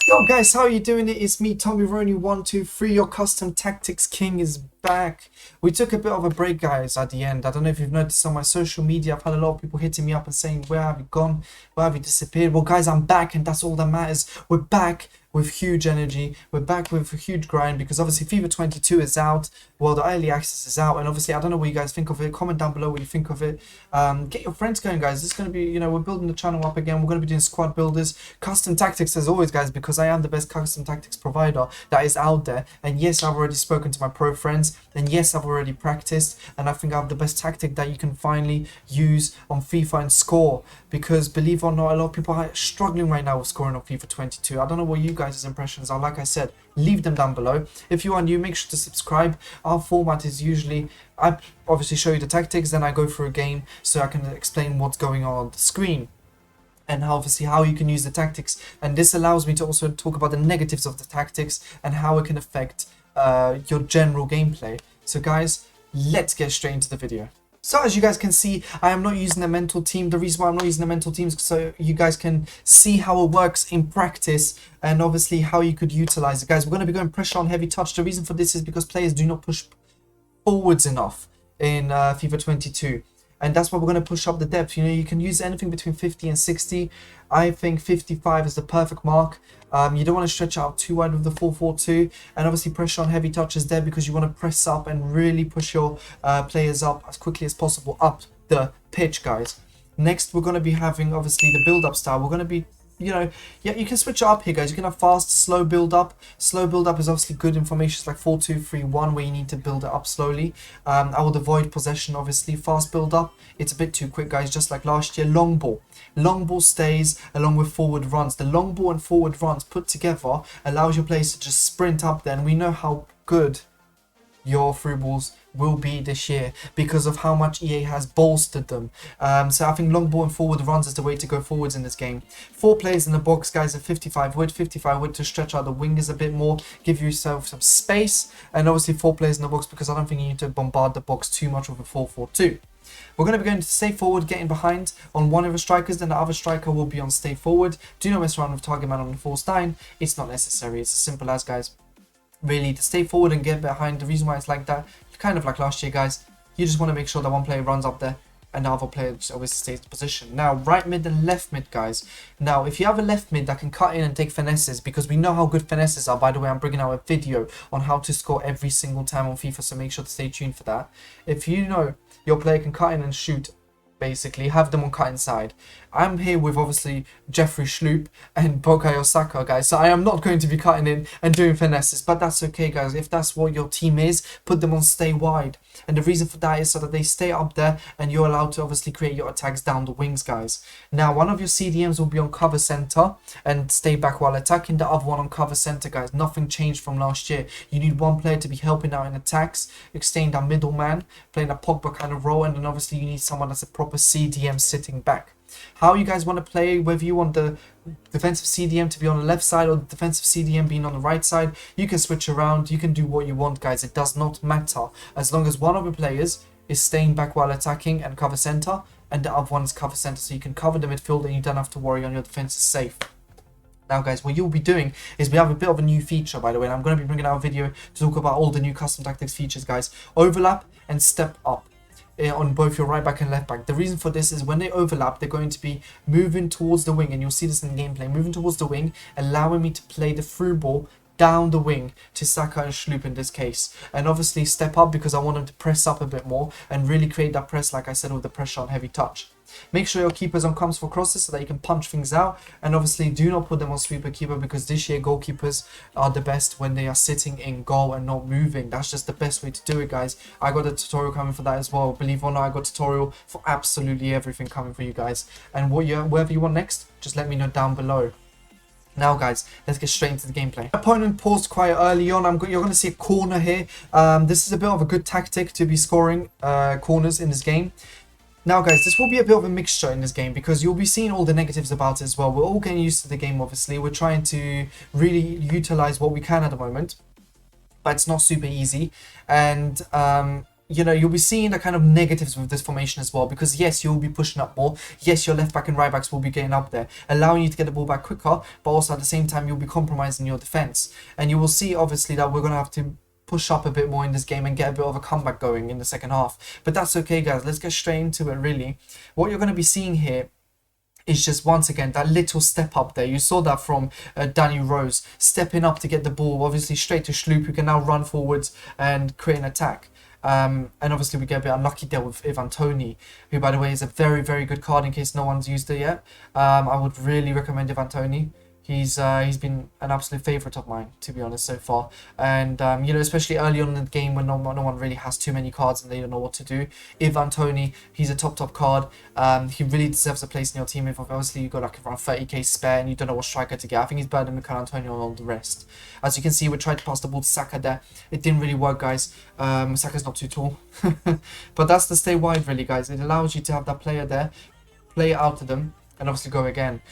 Yo guys, how are you doing? It's me, tomironi123. Your custom tactics king is back. We took a bit of a break, guys, at the end. I don't know if you've noticed on my social media, I've had a lot of people hitting me up and saying, where have you gone? Where have you disappeared? Well guys, I'm back, and that's all that matters. We're back with huge energy. We're back with a huge grind, because obviously FIFA 22 is out. Well, the early access is out, and obviously I don't know what you guys think of it. Comment down below what you think of it. Get your friends going, guys. This is going to be, we're building the channel up again. We're going to be doing squad builders, custom tactics as always, guys, because I am the best custom tactics provider that is out there. And yes, I've already spoken to my pro friends, and yes, I've already practiced, and I think I have the best tactic that you can finally use on FIFA and score, because believe it or not, a lot of people are struggling right now with scoring on FIFA 22. I don't know what you guys' impressions are. Like I said, leave them down below. If you are new, make sure to subscribe. Our format is usually, I obviously show you the tactics, then I go through a game so I can explain what's going on the screen, and obviously how you can use the tactics. And this allows me to also talk about the negatives of the tactics and how it can affect your general gameplay. So guys, let's get straight into the video. So as you guys can see, I am not using a mental team. The reason why I'm not using a mental team is so you guys can see how it works in practice, and obviously how you could utilize it. Guys, we're going to be going pressure on heavy touch. The reason for this is because players do not push forwards enough in FIFA 22. And that's why we're going to push up the depth. You can use anything between 50 and 60. I think 55 is the perfect mark. You don't want to stretch out too wide with the 4-4-2. And obviously pressure on heavy touch is there because you want to press up and really push your players up as quickly as possible up the pitch, guys. Next, we're going to be having, obviously, the build-up style. We're going to be, yeah, you can switch it up here, guys. You can have fast, slow build up. Slow build up is obviously good in formations like 4-2-3-1, where you need to build it up slowly. I would avoid possession, obviously. Fast build up, it's a bit too quick, guys, just like last year. Long ball stays along with forward runs. The long ball and forward runs put together allows your players to just sprint up there, and we know how good your through balls will be this year because of how much EA has bolstered them. So I think long ball and forward runs is the way to go forwards in this game. 4 players in the box, guys, at 55 width to stretch out the wingers a bit more, give yourself some space, and obviously 4 players in the box because I don't think you need to bombard the box too much with a 4-4-2. We're going to be going to stay forward, getting behind on one of the strikers, then the other striker will be on stay forward. Do not mess around with target man on the false 9. It's not necessary. It's as simple as, guys, really, to stay forward and get behind. The reason why it's like that, kind of like last year, guys, you just want to make sure that one player runs up there and the other player just always stays in position. Now, right mid and left mid, guys. Now, if you have a left mid that can cut in and take finesses, because we know how good finesses are. By the way, I'm bringing out a video on how to score every single time on FIFA, so make sure to stay tuned for that. If you know your player can cut in and shoot, basically have them on cut inside. I'm here with obviously Jeffrey Schloop and Bukayo Saka, guys, so I am not going to be cutting in and doing finesses, but that's okay, guys. If that's what your team is, put them on stay wide, and the reason for that is so that they stay up there and you're allowed to obviously create your attacks down the wings, guys. Now, one of your CDMs will be on cover center and stay back while attacking, the other one on cover center, guys. Nothing changed from last year. You need one player to be helping out in attacks, staying that middleman, playing a Pogba kind of role, and then obviously you need someone that's a proper CDM sitting back. How you guys want to play, whether you want the defensive CDM to be on the left side or the defensive CDM being on the right side, you can switch around. You can do what you want, guys. It does not matter as long as one of the players is staying back while attacking and cover center, and the other one is cover center, so you can cover the midfield and you don't have to worry on your defense is safe. Now, guys, what you'll be doing is we have a bit of a new feature, by the way, and I'm going to be bringing out a video to talk about all the new custom tactics features, guys. Overlap and step up on both your right back and left back. The reason for this is when they overlap, they're going to be moving towards the wing, and you'll see this in the gameplay, moving towards the wing, allowing me to play the through ball down the wing to Saka and Schloop in this case, and obviously step up because I want them to press up a bit more and really create that press, like I said, with the pressure on heavy touch. Make sure your keeper's on comes for crosses so that you can punch things out, and obviously do not put them on sweeper keeper because this year goalkeepers are the best when they are sitting in goal and not moving. That's just the best way to do it, guys. I got a tutorial coming for that as well. Believe it or not, I got a tutorial for absolutely everything coming for you guys, and whatever you want next, just let me know down below. Now, guys, let's get straight into the gameplay. Opponent paused quite early on. You're going to see a corner here. This is a bit of a good tactic to be scoring corners in this game. Now, guys, this will be a bit of a mixture in this game because you'll be seeing all the negatives about it as well. We're all getting used to the game, obviously. We're trying to really utilize what we can at the moment, but it's not super easy. And you know, you'll be seeing the kind of negatives with this formation as well, because yes, you'll be pushing up more. Yes, your left back and right backs will be getting up there, allowing you to get the ball back quicker, but also at the same time, you'll be compromising your defense. And you will see, obviously, that we're going to have to push up a bit more in this game and get a bit of a comeback going in the second half. But that's okay, guys. Let's get straight into it, really. What you're going to be seeing here is just, once again, that little step up there. You saw that from Danny Rose, stepping up to get the ball, obviously straight to Schlup, who can now run forwards and create an attack. And obviously we get a bit unlucky there with Ivan Toney, who, by the way, is a very, very good card in case no one's used it yet. I would really recommend Ivan Toney. He's been an absolute favourite of mine, to be honest, so far. And, you know, especially early on in the game when no one really has too many cards and they don't know what to do. Ivan Toney, he's a top card. He really deserves a place in your team. If obviously you've got like around 30k spare and you don't know what striker to get. I think he's better than Mikel Antonio and all the rest. As you can see, we tried to pass the ball to Saka there. It didn't really work, guys. Saka's not too tall. But that's the stay wide, really, guys. It allows you to have that player there, play it out to them, and obviously go again.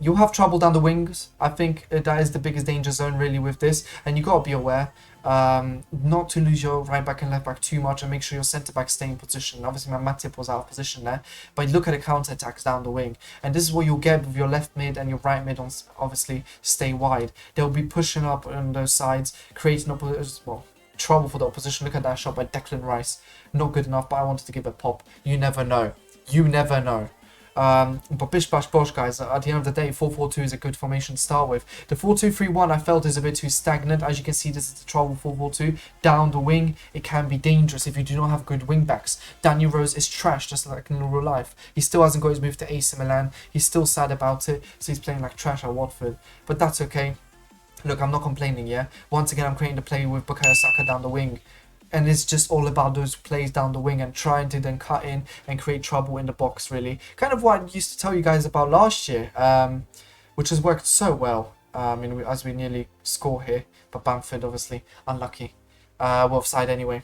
You'll have trouble down the wings. I think that is the biggest danger zone, really, with this. And you got to be aware not to lose your right back and left back too much, and make sure your centre back stay in position. Obviously, my Matip was out of position there, but look at the counter attacks down the wing. And this is what you'll get with your left mid and your right mid on, obviously, stay wide. They'll be pushing up on those sides, creating trouble for the opposition. Look at that shot by Declan Rice. Not good enough, but I wanted to give it a pop. You never know. You never know. But bish bash bosh, guys, at the end of the day, 4-4-2 is a good formation to start with. The 4-2-3-1 I felt is a bit too stagnant. As you can see, this is the trouble. 4-4-2 down the wing, it can be dangerous if you do not have good wing backs. Daniel Rose is trash, just like in real life. He still hasn't got his move to AC Milan. He's still sad about it, so he's playing like trash at Watford, but that's okay. Look, I'm not complaining, yeah. Once again, I'm creating the play with Bukayo Saka down the wing. And it's just all about those plays down the wing and trying to then cut in and create trouble in the box, really. Kind of what I used to tell you guys about last year, which has worked so well, as we nearly score here. But Bamford, obviously, unlucky. Well, offside anyway.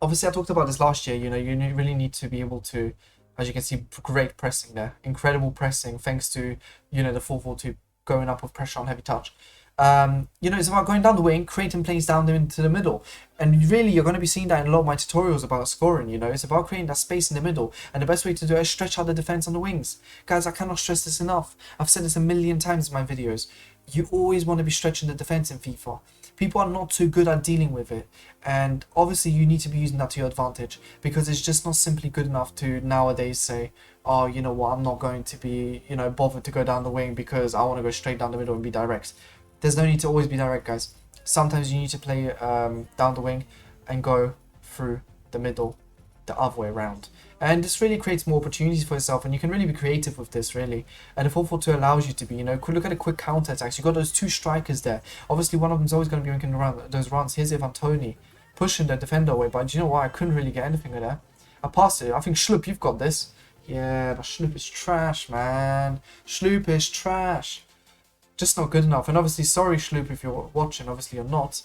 Obviously, I talked about this last year. You know, you really need to be able to, as you can see, great pressing there. Incredible pressing, thanks to, you know, the 4-4-2 going up with pressure on heavy touch. You know, it's about going down the wing, creating plays down into the middle. And really, you're going to be seeing that in a lot of my tutorials about scoring, you know. It's about creating that space in the middle. And the best way to do it is stretch out the defense on the wings. Guys, I cannot stress this enough. I've said this a million times in my videos. You always want to be stretching the defense in FIFA. People are not too good at dealing with it. And obviously, you need to be using that to your advantage. Because it's just not simply good enough to nowadays say, oh, you know what, I'm not going to be, you know, bothered to go down the wing because I want to go straight down the middle and be direct. There's no need to always be direct, guys. Sometimes you need to play down the wing and go through the middle the other way around. And this really creates more opportunities for yourself, and you can really be creative with this, really. And the 4-4-2 allows you to be, you know, look at the quick counter attacks. You've got those two strikers there. Obviously, one of them's always going to be making those runs. Here's Ivan Toney pushing the defender away, but do you know what? I couldn't really get anything with that. I passed it. I think Schlup, you've got this. Yeah, but Schlup is trash, man. Schlup is trash. Just not good enough. And obviously, sorry, Schlup, if you're watching. Obviously, you're not.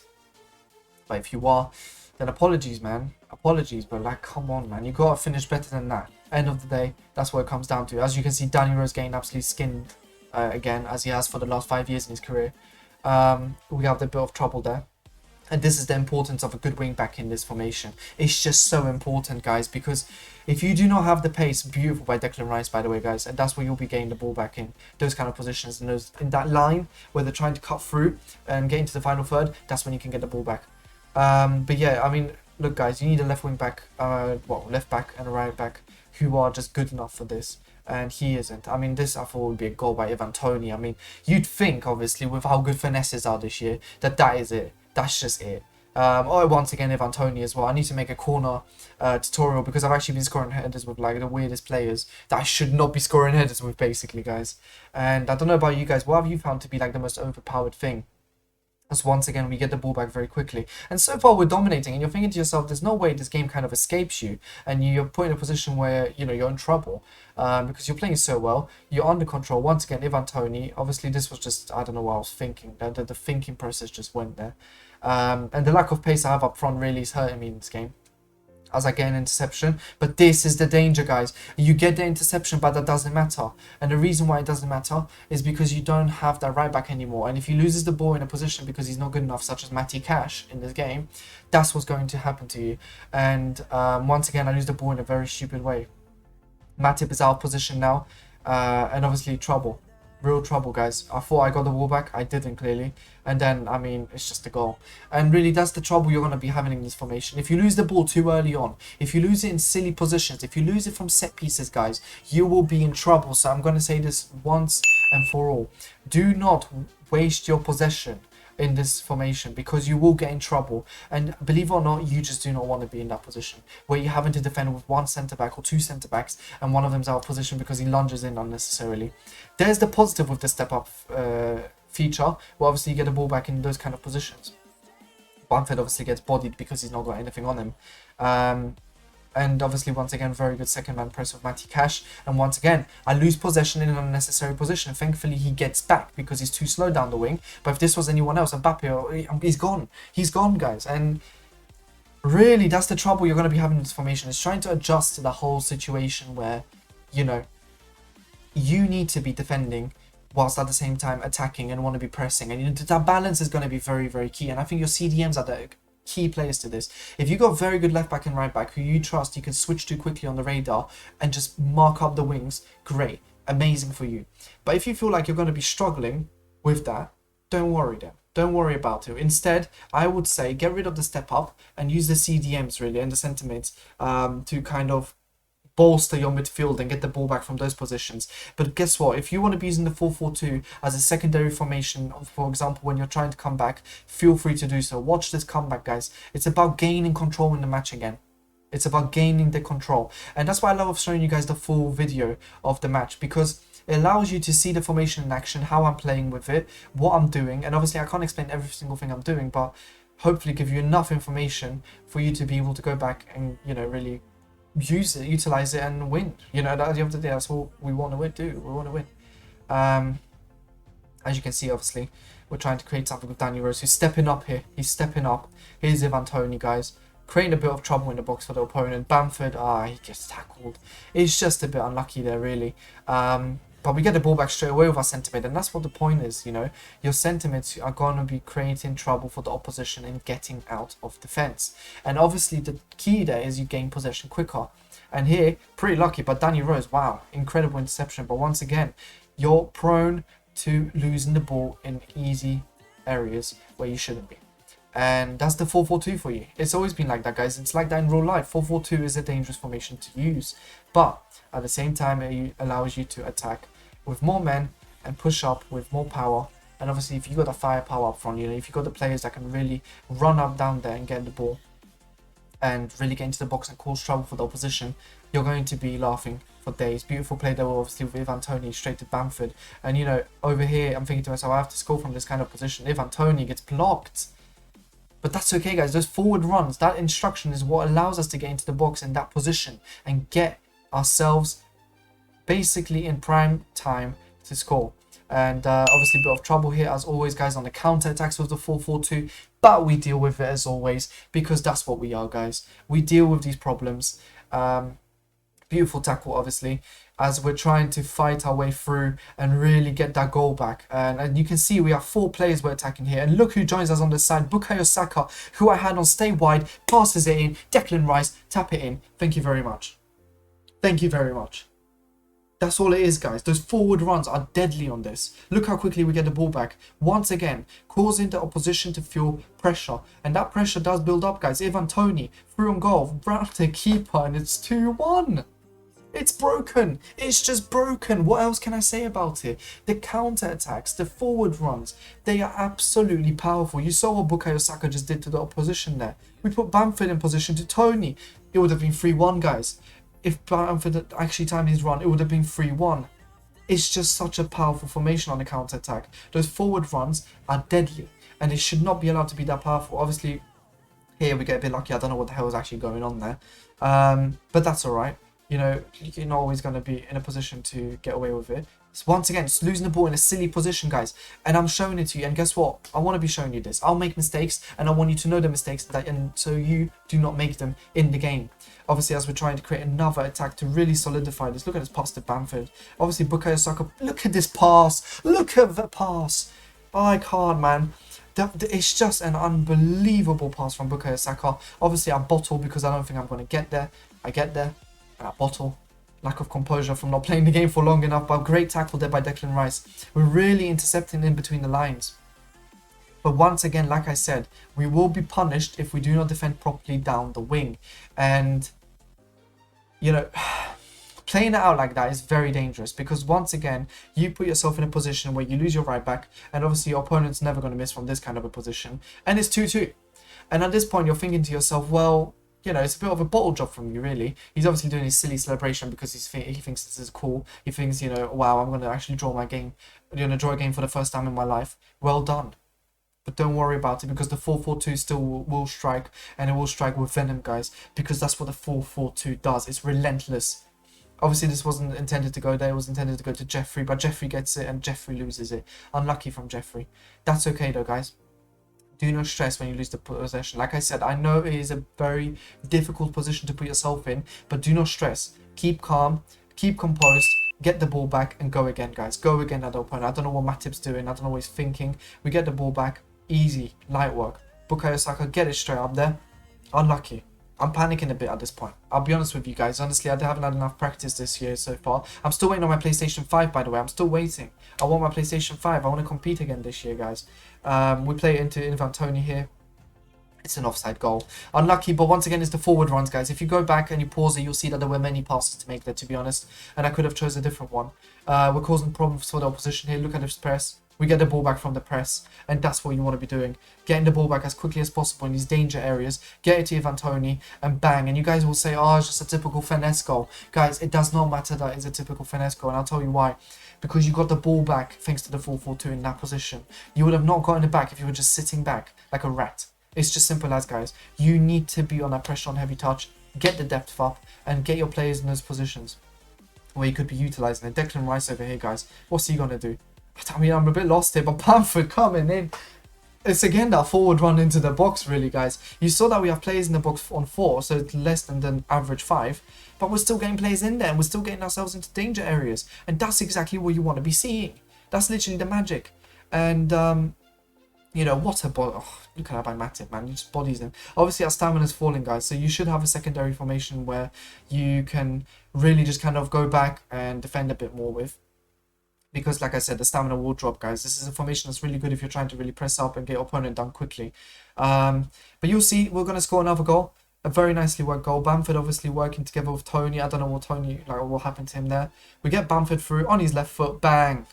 But if you are, then apologies, man. Apologies, but like, come on, man. You got to finish better than that. End of the day, that's what it comes down to. As you can see, Danny Rose getting absolutely skinned again, as he has for the last 5 years in his career. We have a bit of trouble there. And this is the importance of a good wing back in this formation. It's just so important, guys, because if you do not have the pace, beautiful by Declan Rice, by the way, guys, and that's where you'll be getting the ball back in those kind of positions, and those in that line where they're trying to cut through and get into the final third. That's when you can get the ball back. But yeah, I mean, look, guys, you need a left wing back, left back and a right back who are just good enough for this. And he isn't. I mean, this I thought would be a goal by Ivan Toney. I mean, you'd think, obviously, with how good finesses are this year, that is it. That's just it. Once again, Ivan Toney as well. I need to make a corner tutorial because I've actually been scoring headers with like the weirdest players that I should not be scoring headers with, basically, guys. And I don't know about you guys. What have you found to be like the most overpowered thing? As once again, we get the ball back very quickly. And so far, we're dominating. And you're thinking to yourself, there's no way this game kind of escapes you. And you're put in a position where, you know, you're in trouble. Because you're playing so well. You're under control. Once again, Ivan Toney. Obviously, this was just, I don't know what I was thinking. The thinking process just went there. And the lack of pace I have up front really is hurting me in this game. as I get an interception. But this is the danger, guys. You get the interception, but that doesn't matter. And the reason why it doesn't matter is because you don't have that right back anymore. And if he loses the ball in a position because he's not good enough, such as Matty Cash in this game, that's what's going to happen to you. And once again, I lose the ball in a very stupid way. Matip is out of position now, and obviously trouble. Real trouble, guys. I thought I got the ball back. I didn't, clearly. And then, I mean, it's just a goal. And really, that's the trouble you're going to be having in this formation. If you lose the ball too early on, if you lose it in silly positions, if you lose it from set pieces, guys, you will be in trouble. So I'm going to say this once and for all. Do not waste your possession in this formation, because you will get in trouble. And believe it or not, you just do not want to be in that position where you're having to defend with one centre back or two centre backs, and one of them's out of position because he lunges in unnecessarily. There's the positive with the step up feature, where obviously you get the ball back in those kind of positions. Bamford obviously gets bodied because he's not got anything on him. And obviously, once again, very good second man press of Matty Cash. And once again, I lose possession in an unnecessary position. Thankfully, he gets back because he's too slow down the wing. But if this was anyone else, Mbappe, he's gone. He's gone, guys. And really, that's the trouble you're going to be having in this formation. It's trying to adjust to the whole situation where, you know, you need to be defending whilst at the same time attacking and want to be pressing. And you know, that balance is going to be very, very key. And I think your CDMs are the key players to this. If you got very good left back and right back who you trust, you can switch to quickly on the radar and just mark up the wings, great, amazing for you. But if you feel like you're going to be struggling with that, don't worry then. Don't worry about it. Instead, I would say get rid of the step up and use the CDMs really and the sentiments to kind of bolster your midfield and get the ball back from those positions. But guess what? If you want to be using the 4-4-2 as a secondary formation, for example, when you're trying to come back, feel free to do so. Watch this comeback, guys. It's about gaining control in the match again. It's about gaining the control. And that's why I love showing you guys the full video of the match, because it allows you to see the formation in action, how I'm playing with it, what I'm doing. And obviously I can't explain every single thing I'm doing, but hopefully give you enough information for you to be able to go back and, you know, really utilize it and win. You know, at the end of the day, that's what we want to do. We want to win. As you can see, obviously, we're trying to create something with Danny Rose, who's stepping up here. He's stepping up. Here's Ivan Toney, guys, creating a bit of trouble in the box for the opponent. Bamford, he gets tackled. It's just a bit unlucky there, really. But we get the ball back straight away with our sentiment, and that's what the point is, you know. Your sentiments are going to be creating trouble for the opposition and getting out of defence. And obviously the key there is you gain possession quicker. And here, pretty lucky, but Danny Rose, wow, incredible interception. But once again, you're prone to losing the ball in easy areas where you shouldn't be. And that's the 4-4-2 for you. It's always been like that, guys. It's like that in real life. 4-4-2 is a dangerous formation to use. But at the same time, it allows you to attack with more men and push up with more power. And obviously, if you got the firepower up front, you know, if you got the players that can really run up down there and get the ball and really get into the box and cause trouble for the opposition, you're going to be laughing for days. Beautiful play there, obviously, with Ivan Toney straight to Bamford. And, you know, over here, I'm thinking to myself, I have to score from this kind of position. Ivan Toney gets blocked. But that's okay, guys. Those forward runs, that instruction is what allows us to get into the box in that position and get ourselves basically in prime time to score. And obviously a bit of trouble here as always, guys, on the counter attacks with the 4-4-2, but we deal with it as always, because that's what we are, guys. We deal with these problems. Beautiful tackle, obviously, as we're trying to fight our way through and really get that goal back. And you can see we have 4 players we're attacking here. And look who joins us on the side. Bukayo Saka, who I had on stay wide, passes it in. Declan Rice, tap it in. Thank you very much. Thank you very much. That's all it is, guys. Those forward runs are deadly on this. Look how quickly we get the ball back. Once again, causing the opposition to feel pressure. And that pressure does build up, guys. Ivan Toney, through on goal, round the keeper, and it's 2-1. It's broken. It's just broken. What else can I say about it? The counter-attacks, the forward runs, they are absolutely powerful. You saw what Bukayo Saka just did to the opposition there. We put Bamford in position to Toney. It would have been 3-1, guys. If Bamford had actually timed his run, it would have been 3-1. It's just such a powerful formation on the counter-attack. Those forward runs are deadly, and it should not be allowed to be that powerful. Obviously, here we get a bit lucky. I don't know what the hell is actually going on there. But that's all right. You know, you're not always going to be in a position to get away with it. So once again, just losing the ball in a silly position, guys. And I'm showing it to you. And guess what? I want to be showing you this. I'll make mistakes, and I want you to know the mistakes, and so you do not make them in the game. Obviously, as we're trying to create another attack to really solidify this. Look at this pass to Bamford. Obviously, Bukayo Saka. Look at this pass. Look at the pass. I can't, man. It's just an unbelievable pass from Bukayo Saka. Obviously, I bottle because I don't think I'm going to get there. I get there, and I bottle. Lack of composure from not playing the game for long enough, but great tackle there by Declan Rice. We're really intercepting in between the lines. But once again, like I said, we will be punished if we do not defend properly down the wing. And, you know, playing it out like that is very dangerous, because once again, you put yourself in a position where you lose your right back, and obviously your opponent's never going to miss from this kind of a position. And it's 2-2. And at this point, you're thinking to yourself, well, you know, it's a bit of a bottle job from you, really. He's obviously doing his silly celebration because he thinks this is cool. He thinks, you know, wow, I'm going to actually draw my game. I'm going to draw a game for the first time in my life. Well done. But don't worry about it, because the 4-4-2 still will strike, and it will strike with venom, guys, because that's what the 4-4-2 does. It's relentless. Obviously, this wasn't intended to go there. It was intended to go to Jeffrey, but Jeffrey gets it and Jeffrey loses it. Unlucky from Jeffrey. That's okay, though, guys. Do not stress when you lose the possession. Like I said, I know it is a very difficult position to put yourself in, but do not stress. Keep calm, keep composed, get the ball back, and go again, guys. Go again at the opponent. I don't know what Matip's doing. I don't know what he's thinking. We get the ball back. Easy. Light work. Bukayo Saka, get it straight up there. Unlucky. I'm panicking a bit at this point. I'll be honest with you guys. Honestly, I haven't had enough practice this year so far. I'm still waiting on my PlayStation 5, by the way. I'm still waiting. I want my PlayStation 5. I want to compete again this year, guys. We play it into Ivan Toney here. It's an offside goal. Unlucky, but once again, it's the forward runs, guys. If you go back and you pause it, you'll see that there were many passes to make there, to be honest. And I could have chosen a different one. We're causing problems for the opposition here. Look at this press. We get the ball back from the press, and that's what you want to be doing. Getting the ball back as quickly as possible in these danger areas. Get it to Ivan Toney, and bang. And you guys will say, oh, it's just a typical finesse goal. Guys, it does not matter that it's a typical finesse goal, and I'll tell you why. Because you got the ball back thanks to the 4-4-2 in that position. You would have not gotten it back if you were just sitting back like a rat. It's just simple as, guys. You need to be on that pressure on heavy touch, get the depth up, and get your players in those positions where you could be utilising it. Declan Rice over here, guys. What's he going to do? I mean, I'm a bit lost here, but Bamford coming in. It's again that forward run into the box, really, guys. You saw that we have players in the box on 4, so it's less than the average 5. But we're still getting players in there, and we're still getting ourselves into danger areas. And that's exactly what you want to be seeing. That's literally the magic. And, you know, what a body. Oh, look at that by Matip, man. You just bodies him. Obviously, our stamina's falling, guys. So you should have a secondary formation where you can really just kind of go back and defend a bit more with. Because, like I said, the stamina will drop, guys. This is a formation that's really good if you're trying to really press up and get your opponent done quickly. But you'll see, we're going to score another goal. A very nicely worked goal. Bamford obviously working together with Toney. I don't know what what happened to him there. We get Bamford through on his left foot. Bang.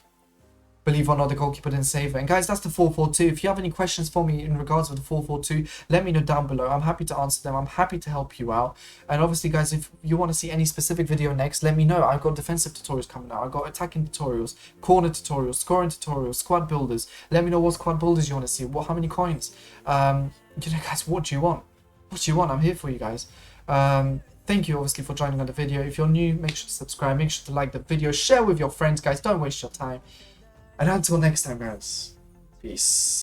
Believe it or not, the goalkeeper didn't save it. And guys, that's the 4-4-2. If you have any questions for me in regards to the 4-4-2, let me know down below. I'm happy to answer them. I'm happy to help you out. And obviously, guys, if you want to see any specific video next, let me know. I've got defensive tutorials coming out. I've got attacking tutorials, corner tutorials, scoring tutorials, squad builders. Let me know what squad builders you want to see. How many coins? You know, guys, what do you want? What do you want? I'm here for you guys. Thank you, obviously, for joining on the video. If you're new, make sure to subscribe. Make sure to like the video. Share with your friends, guys. Don't waste your time. And until next time, guys, peace.